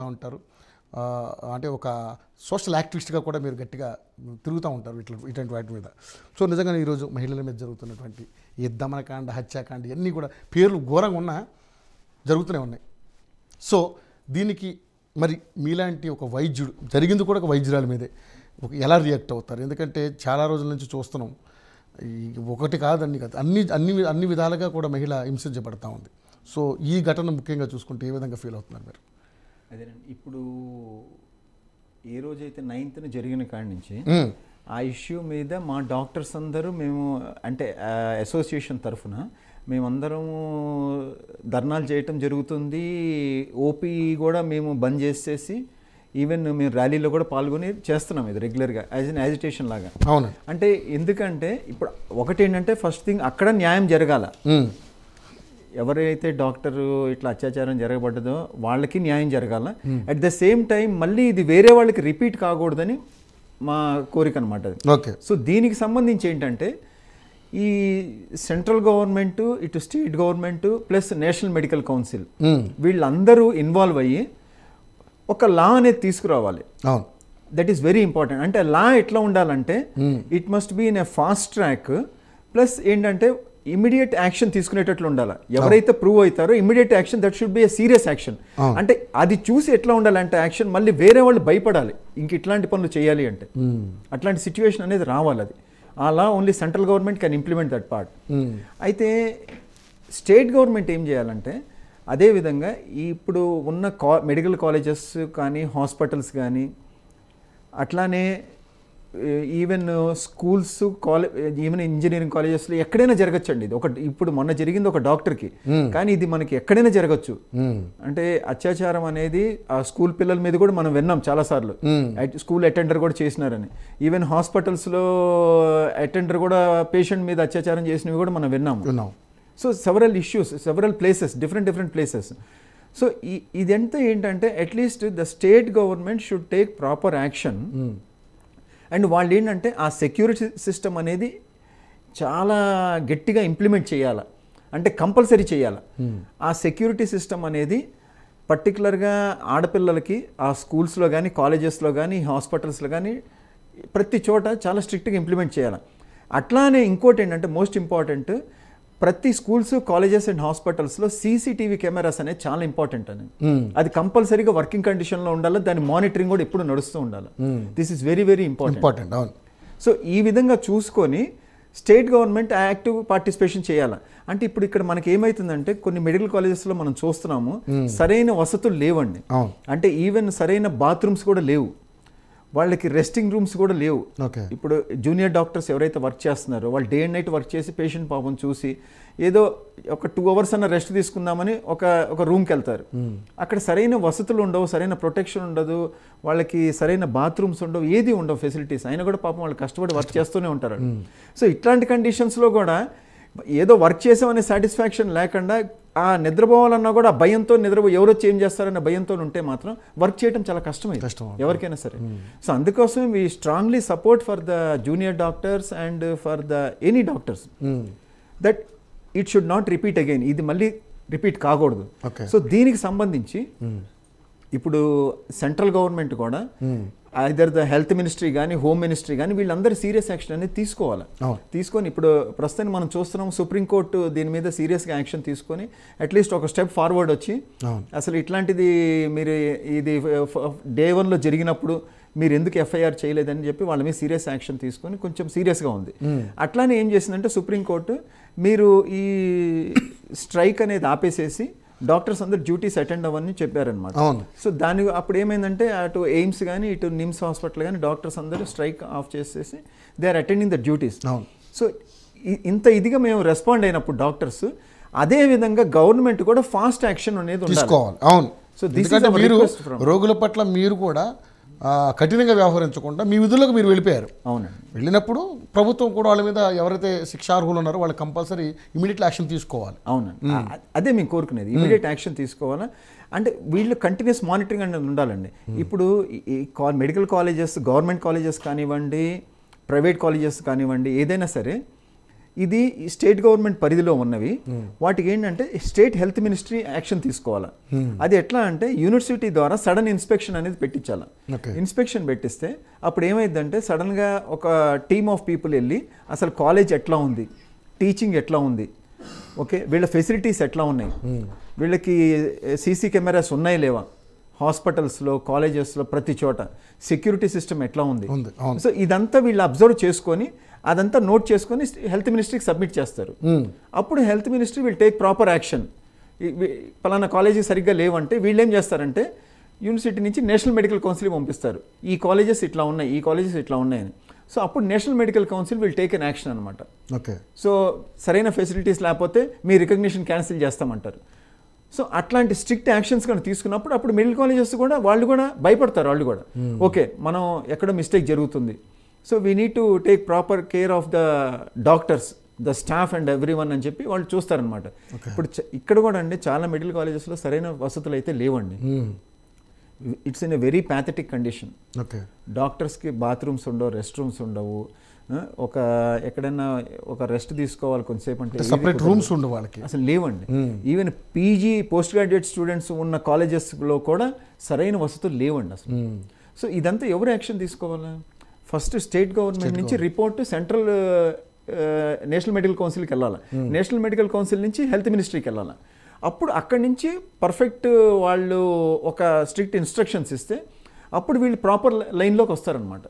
ఉంటారు. అంటే ఒక సోషల్ యాక్టివిస్ట్‌గా కూడా మీరు గట్టిగా తిరుగుతూ ఉంటారు ఇటువంటి వాటి మీద. సో నిజంగానే ఈరోజు మహిళల మీద జరుగుతున్నటువంటి ఈ దమనకాండ, హత్యాకాండ ఇవన్నీ కూడా పేర్లు ఘోరంగా ఉన్నా జరుగుతూనే ఉన్నాయి. సో దీనికి మరి మీలాంటి ఒక వైద్యుడు, జరిగింది కూడా ఒక వైద్యురాల మీదే, ఎలా రియాక్ట్ అవుతారు? ఎందుకంటే చాలా రోజుల నుంచి చూస్తున్నాం, ఒకటి కాదు అన్ని కాదు, అన్ని విధాలుగా కూడా మహిళ హింసించబడతా ఉంది. సో ఈ ఘటన ముఖ్యంగా చూసుకుంటే ఏ విధంగా ఫీల్ అవుతున్నారు మీరు? అదేనండి, ఇప్పుడు ఏ రోజైతే 9th జరిగిన కాడి నుంచి ఆ ఇష్యూ మీద మా డాక్టర్స్ అందరూ మేము అంటే అసోసియేషన్ తరఫున మేమందరము ధర్నాలు చేయటం జరుగుతుంది. ఓపీ కూడా మేము బంద్ చేసేసి ఈవెన్ మేము ర్యాలీలో కూడా పాల్గొని చేస్తున్నాం ఇది రెగ్యులర్గా యాజ్ అన్ యాజిటేషన్ లాగా. అవును, అంటే ఎందుకంటే ఇప్పుడు ఒకటి ఏంటంటే ఫస్ట్ థింగ్ అక్కడ న్యాయం జరగాల. ఎవరైతే డాక్టర్ ఇట్లా అత్యాచారం జరగబడ్డదో వాళ్ళకి న్యాయం జరగాల. అట్ ద సేమ్ టైం మళ్ళీ ఇది వేరే వాళ్ళకి రిపీట్ కాకూడదని మా కోరిక అనమాట. ఓకే. సో దీనికి సంబంధించి ఏంటంటే ఈ సెంట్రల్ గవర్నమెంట్, ఇటు state government plus national medical council వీళ్ళందరూ ఇన్వాల్వ్ అయ్యి ఒక లా అనేది తీసుకురావాలి. That is very important. అంటే లా ఎట్లా ఉండాలంటే it must be in a fast track, plus ఏంటంటే ఇమీడియట్ యాక్షన్ తీసుకునేటట్లు ఉండాలి. ఎవరైతే ప్రూవ్ అవుతారో immediate action, that should be a serious action. అంటే అది చూసి ఎట్లా ఉండాలంటే యాక్షన్ మళ్ళీ వేరే వాళ్ళు భయపడాలి ఇంక ఇట్లాంటి పనులు చేయాలి అంటే. అట్లాంటి సిచ్యువేషన్ అనేది రావాలి. అది అలా only central government can implement that part. అయితే స్టేట్ గవర్నమెంట్ ఏం చేయాలంటే అదేవిధంగా ఇప్పుడు ఉన్న మెడికల్ కాలేజెస్ కానీ హాస్పిటల్స్ కానీ అట్లానే ఈవెన్ స్కూల్స్, ఈవెన్ ఇంజనీరింగ్ కాలేజెస్లో ఎక్కడైనా జరగచ్చండి. ఇది ఒక ఇప్పుడు మొన్న జరిగింది ఒక డాక్టర్కి, కానీ ఇది మనకి ఎక్కడైనా జరగచ్చు. అంటే అత్యాచారం అనేది ఆ స్కూల్ పిల్లల మీద కూడా మనం విన్నాం చాలాసార్లు, స్కూల్ అటెండర్ కూడా చేసినారని. ఈవెన్ హాస్పిటల్స్లో అటెండర్ కూడా పేషెంట్ మీద అత్యాచారం చేసినవి కూడా మనం విన్నాము. So several issues, several places, different places. So ఇదంతా ఏంటంటే at least the state government should take proper action. And వాళ్ళు ఏంటంటే ఆ సెక్యూరిటీ సిస్టమ్ అనేది చాలా గట్టిగా ఇంప్లిమెంట్ చేయాలి, అంటే కంపల్సరీ చేయాలి. ఆ సెక్యూరిటీ సిస్టమ్ అనేది పర్టికులర్గా ఆడపిల్లలకి ఆ స్కూల్స్లో కానీ, కాలేజెస్లో కానీ, హాస్పిటల్స్లో కానీ ప్రతి చోట చాలా స్ట్రిక్ట్గా ఇంప్లిమెంట్ చేయాలి. అట్లానే ఇంకోటి ఏంటంటే మోస్ట్ ఇంపార్టెంట్, ప్రతి స్కూల్స్, కాలేజెస్ అండ్ హాస్పిటల్స్లో సీసీటీవీ కెమెరాస్ అనేది చాలా ఇంపార్టెంట్ అని. అది కంపల్సరీగా వర్కింగ్ కండిషన్లో ఉండాలి, దాని మానిటరింగ్ కూడా ఎప్పుడు నడుస్తూ ఉండాలి. This is very important. So ఈ విధంగా చూసుకొని స్టేట్ గవర్నమెంట్ యాక్టివ్ పార్టిసిపేషన్ చేయాలి. అంటే ఇప్పుడు ఇక్కడ మనకి ఏమవుతుందంటే కొన్ని మెడికల్ కాలేజెస్లో మనం చూస్తున్నాము సరైన వసతులు లేవండి. అంటే ఈవెన్ సరైన బాత్రూమ్స్ కూడా లేవు, వాళ్ళకి రెస్టింగ్ రూమ్స్ కూడా లేవు. ఇప్పుడు జూనియర్ డాక్టర్స్ ఎవరైతే వర్క్ చేస్తున్నారో వాళ్ళు డే అండ్ నైట్ వర్క్ చేసి పేషెంట్ పాపం చూసి ఏదో ఒక 2 hours అన్న రెస్ట్ తీసుకుందామని ఒక రూమ్కి వెళ్తారు. అక్కడ సరైన వసతులు ఉండవు, సరైన ప్రొటెక్షన్ ఉండదు, వాళ్ళకి సరైన బాత్రూమ్స్ ఉండవు, ఏది ఉండవు ఫెసిలిటీస్. అయినా కూడా పాపం వాళ్ళు కష్టపడి వర్క్ చేస్తూనే ఉంటారు. సో ఇట్లాంటి కండిషన్స్లో కూడా ఏదో వర్క్ చేసామనే సాటిస్ఫాక్షన్ లేకుండా ఆ నిద్రపోవాలన్నా కూడా ఆ భయంతో ఎవరో చేంజ్ చేస్తారనే భయంతో ఉంటే మాత్రం వర్క్ చేయడం చాలా కష్టమైంది ఎవరికైనా సరే. సో అందుకోసం we strongly support for the junior doctors and for the any doctors that it should not repeat again. ఇది మళ్ళీ రిపీట్ కాకూడదు. సో దీనికి సంబంధించి ఇప్పుడు సెంట్రల్ గవర్నమెంట్ కూడా ఐదర్ ద హెల్త్ మినిస్ట్రీ కానీ, హోమ్ మినిస్ట్రీ కానీ వీళ్ళందరూ సీరియస్ యాక్షన్ అనేది తీసుకోవాలి. తీసుకొని ఇప్పుడు ప్రస్తుతం మనం చూస్తున్నాం సుప్రీంకోర్టు దీని మీద సీరియస్గా యాక్షన్ తీసుకొని అట్లీస్ట్ ఒక స్టెప్ ఫార్వర్డ్ వచ్చి అసలు ఇట్లాంటిది మీరు ఇది Day 1లో జరిగినప్పుడు మీరు ఎందుకు ఎఫ్ఐఆర్ చేయలేదని చెప్పి వాళ్ళ మీద సీరియస్ యాక్షన్ తీసుకొని కొంచెం సీరియస్గా ఉంది. అట్లానే ఏం చేసిందంటే సుప్రీంకోర్టు మీరు ఈ స్ట్రైక్ అనేది ఆపేసేసి డాక్టర్స్ అందరు డ్యూటీస్ అటెండ్ అవ్వని చెప్పారనమాట. సో దాని అప్పుడు ఏమైందంటే అటు ఎయిమ్స్ కానీ, ఇటు నిమ్స్ హాస్పిటల్ కానీ డాక్టర్స్ అందరూ స్ట్రైక్ ఆఫ్ చేసేసి they are attending the duties. So ఇంత ఇదిగా మేము రెస్పాండ్ అయినప్పుడు డాక్టర్స్, అదే విధంగా గవర్నమెంట్ కూడా ఫాస్ట్ యాక్షన్ అనేది తీసుకోవాలి. అవును. సో రోగుల పట్ల మీరు కూడా కఠినంగా వ్యవహరించకుండా మీ విధులకు మీరు వెళ్ళిపోయారు. అవునండి. వెళ్ళినప్పుడు ప్రభుత్వం కూడా వాళ్ళ మీద ఎవరైతే శిక్షార్హులు ఉన్నారో వాళ్ళు కంపల్సరీ ఇమీడియట్ యాక్షన్ తీసుకోవాలి. అవునండి, అదే మేము కోరుకునేది, ఇమీడియట్ యాక్షన్ తీసుకోవాలా. అంటే వీళ్ళు కంటిన్యూస్ మానిటరింగ్ అనేది ఉండాలండి. ఇప్పుడు ఈ మెడికల్ కాలేజెస్, గవర్నమెంట్ కాలేజెస్ కానివ్వండి, ప్రైవేట్ కాలేజెస్ కానివ్వండి, ఏదైనా సరే ఇది స్టేట్ గవర్నమెంట్ పరిధిలో ఉన్నవి. వాటికి ఏంటంటే స్టేట్ హెల్త్ మినిస్ట్రీ యాక్షన్ తీసుకోవాలి. అది ఎట్లా అంటే యూనివర్సిటీ ద్వారా సడన్ ఇన్స్పెక్షన్ అనేది పెట్టించాలి. ఇన్స్పెక్షన్ పెట్టిస్తే అప్పుడు ఏమైందంటే సడన్గా ఒక టీమ్ ఆఫ్ పీపుల్ వెళ్ళి అసలు కాలేజ్ ఎట్లా ఉంది, టీచింగ్ ఎట్లా ఉంది, ఓకే వీళ్ళ ఫెసిలిటీస్ ఎట్లా ఉన్నాయి, వీళ్ళకి సీసీ కెమెరాస్ ఉన్నాయి లేవా, హాస్పిటల్స్లో కాలేజెస్లో ప్రతి చోట సెక్యూరిటీ సిస్టమ్ ఎట్లా ఉంది. సో ఇదంతా వీళ్ళు అబ్జర్వ్ చేసుకొని అదంతా నోట్ చేసుకొని హెల్త్ మినిస్ట్రీకి సబ్మిట్ చేస్తారు. అప్పుడు health ministry will take proper action. పలానా కాలేజీ సరిగ్గా లేవంటే వీళ్ళు ఏం చేస్తారంటే యూనివర్సిటీ నుంచి నేషనల్ మెడికల్ కౌన్సిల్కి పంపిస్తారు, ఈ కాలేజెస్ ఇట్లా ఉన్నాయి, ఈ కాలేజెస్ ఇట్లా ఉన్నాయని. సో అప్పుడు national medical council will take an action అనమాట. ఓకే, సో సరైన ఫెసిలిటీస్ లేకపోతే మీ రికగ్నిషన్ క్యాన్సిల్ చేస్తామంటారు. సో అట్లాంటి స్ట్రిక్ట్ యాక్షన్స్ కానీ తీసుకున్నప్పుడు అప్పుడు మెడికల్ కాలేజెస్ కూడా వాళ్ళు కూడా భయపడతారు. వాళ్ళు కూడా ఓకే మనం ఎక్కడో మిస్టేక్ జరుగుతుంది, so we need to take proper care of the doctors, the staff and every one అని చెప్పి వాళ్ళు చూస్తారనమాట. ఇప్పుడు ఇక్కడ కూడా అండి చాలా మెడికల్ కాలేజెస్లో సరైన వసతులు అయితే లేవండి. It's in a very pathetic condition. Okay, డాక్టర్స్కి బాత్రూమ్స్ ఉండవు, రెస్ట్ రూమ్స్ ఉండవు. ఒక ఎక్కడైనా ఒక రెస్ట్ తీసుకోవాలి కొంతసేపు అంటే సెపరేట్ రూమ్స్ ఉండవు వాళ్ళకి, అసలు లేవండి. Even PG post graduate students ఉన్న కాలేజెస్లో కూడా సరైన వసతులు లేవండి అసలు. సో ఇదంతా ఎవరు యాక్షన్ తీసుకోవాలా? ఫస్ట్ స్టేట్ గవర్నమెంట్ నుంచి రిపోర్ట్ సెంట్రల్ నేషనల్ మెడికల్ కౌన్సిల్కి వెళ్ళాలి, నేషనల్ మెడికల్ కౌన్సిల్ నుంచి హెల్త్ మినిస్ట్రీకి వెళ్ళాలి. అప్పుడు అక్కడి నుంచి పర్ఫెక్ట్ వాళ్ళు ఒక స్ట్రిక్ట్ ఇన్స్ట్రక్షన్స్ ఇస్తే అప్పుడు వీళ్ళు ప్రాపర్ లైన్లోకి వస్తారనమాట.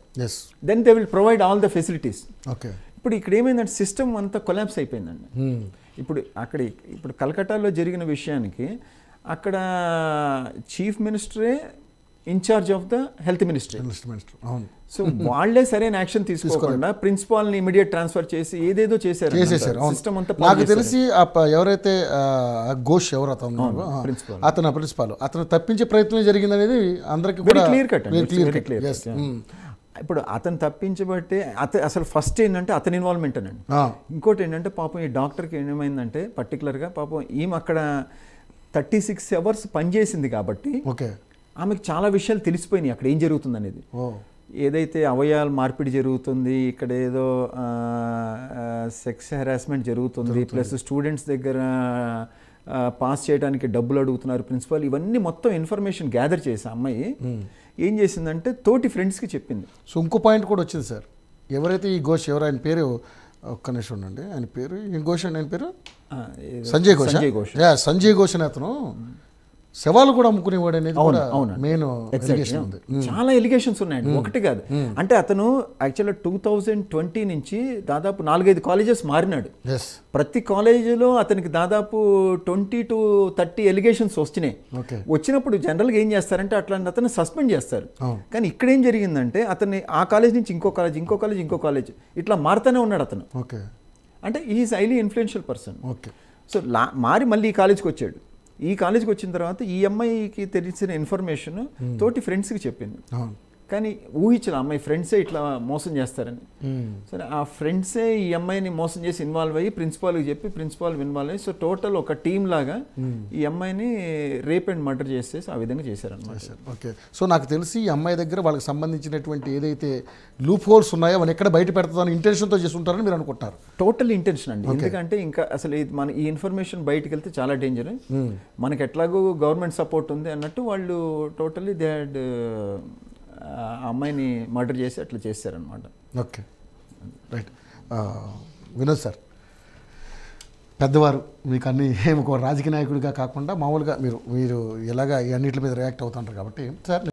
Then they will provide all the facilities. Okay, ఇప్పుడు ఇక్కడ ఏమైందంటే సిస్టమ్ అంతా కొలాప్స్ అయిపోయిందండి. ఇప్పుడు కలకట్టాలో జరిగిన విషయానికి అక్కడ చీఫ్ మినిస్టరే in charge of the health ministry. So వాళ్లే సరైన యాక్షన్ తీసుకోకుండా ప్రిన్సిపాల్ని ఇమీడియట్ ట్రాన్స్ఫర్ చేసి ఏదేదో చేశారు. సిస్టమ్ అంతా నాకు తెలిసి ఎవరైతే ఘోష్ ఎవరు అతను ప్రిన్సిపాల్ అతను తప్పించే ప్రయత్నం జరిగింది అనేది అందరికీ కూడా క్లియర్ కట్. ఇప్పుడు అతను తప్పించబట్టే అసలు ఫస్ట్ ఏంటంటే అతని ఇన్వాల్వ్మెంట్ అనండి. ఇంకోటి ఏంటంటే పాపం ఈ డాక్టర్కి ఏమైందంటే పర్టికులర్గా పాపం ఈమె అక్కడ 36 hours పనిచేసింది కాబట్టి ఆమెకు చాలా విషయాలు తెలిసిపోయినాయి అక్కడ ఏం జరుగుతుంది అనేది. ఏదైతే అవయవాల మార్పిడి జరుగుతుంది, ఇక్కడ ఏదో సెక్స్ హెరాస్మెంట్ జరుగుతుంది, ప్లస్ స్టూడెంట్స్ దగ్గర పాస్ చేయడానికి డబ్బులు అడుగుతున్నారు ప్రిన్సిపాల్, ఇవన్నీ మొత్తం ఇన్ఫర్మేషన్ గ్యాదర్ చేసి అమ్మాయి ఏం చేసిందంటే తోటి ఫ్రెండ్స్కి చెప్పింది. సో ఇంకో పాయింట్ కూడా వచ్చింది సార్, ఎవరైతే ఈ ఘోష్ ఎవరు ఆయన పేరు ఒక్క నిమిషం ఉండండి, ఆయన పేరు ఈ ఘోష్ అండి, ఆయన పేరు సంజయ్ ఘోష్. సంజయ్ ఘోష్ అని అతను శవాలు కూడా అమ్ముకునేవాడు అనేది కూడా మెయిన్ ఎలిగేషన్ ఉంది. చాలా ఎలిగేషన్స్ ఉన్నాయండి, ఒకటి కాదు. అంటే అతను యాక్చువల్గా 2020 నుంచి దాదాపు 4-5 కాలేజెస్ మారినాడు. ప్రతి కాలేజీలో అతనికి దాదాపు 20 to 30 ఎలిగేషన్స్ వచ్చినాయి. వచ్చినప్పుడు జనరల్గా ఏం చేస్తారంటే అట్లాంటి అతను సస్పెండ్ చేస్తారు. కానీ ఇక్కడ ఏం జరిగిందంటే అతన్ని ఆ కాలేజ్ నుంచి ఇంకో కాలేజ్ ఇట్లా మారుతూనే ఉన్నాడు అతను. అంటే is highly influential person. So మారి మళ్ళీ ఈ కాలేజ్కి వచ్చాడు. ఈ కాలేజ్కి వచ్చిన తర్వాత ఈ అమ్మాయికి తెలిసిన ఇన్ఫర్మేషన్ తోటి ఫ్రెండ్స్కి చెప్పింది. కానీ ఊహించిన అమ్మాయి ఫ్రెండ్సే ఇట్లా మోసం చేస్తారని. సరే ఆ ఫ్రెండ్సే ఈ అమ్మాయిని మోసం చేసి ఇన్వాల్వ్ అయ్యి ప్రిన్సిపాల్కి చెప్పి ప్రిన్సిపాల్ ఇన్వాల్వ్ అయ్యి సో టోటల్ ఒక టీమ్ లాగా ఈ అమ్మాయిని రేప్ అండ్ మర్డర్ చేసేసి ఆ విధంగా చేశారన్నమాట. ఓకే, సో నాకు తెలిసి ఈ అమ్మాయి దగ్గర వాళ్ళకి సంబంధించినటువంటి ఏదైతే లూప్ హోల్స్ ఉన్నాయో అవన్నీ ఎక్కడ బయట పెడుతుందని ఇంటెన్షన్తో చేస్తుంటారని మీరు అనుకుంటారు? టోటల్ ఇంటెన్షన్ అండి. ఎందుకంటే ఇంకా అసలు మన ఈ ఇన్ఫర్మేషన్ బయటకు వెళ్తే చాలా డేంజర్. మనకి ఎట్లాగో గవర్నమెంట్ సపోర్ట్ ఉంది అన్నట్టు వాళ్ళు టోటల్లీ దే హ్యాడ్ అమ్మాయిని మర్డర్ చేసి అట్లా చేశారనమాట. Okay, right. వినోద్ సార్, పెద్దవారు మీకు అన్ని ఏమి రాజకీయ నాయకుడిగా కాకుండా మామూలుగా మీరు ఎలాగా ఈ అన్నిటి మీద రియాక్ట్ అవుతుంటారు కాబట్టి సార్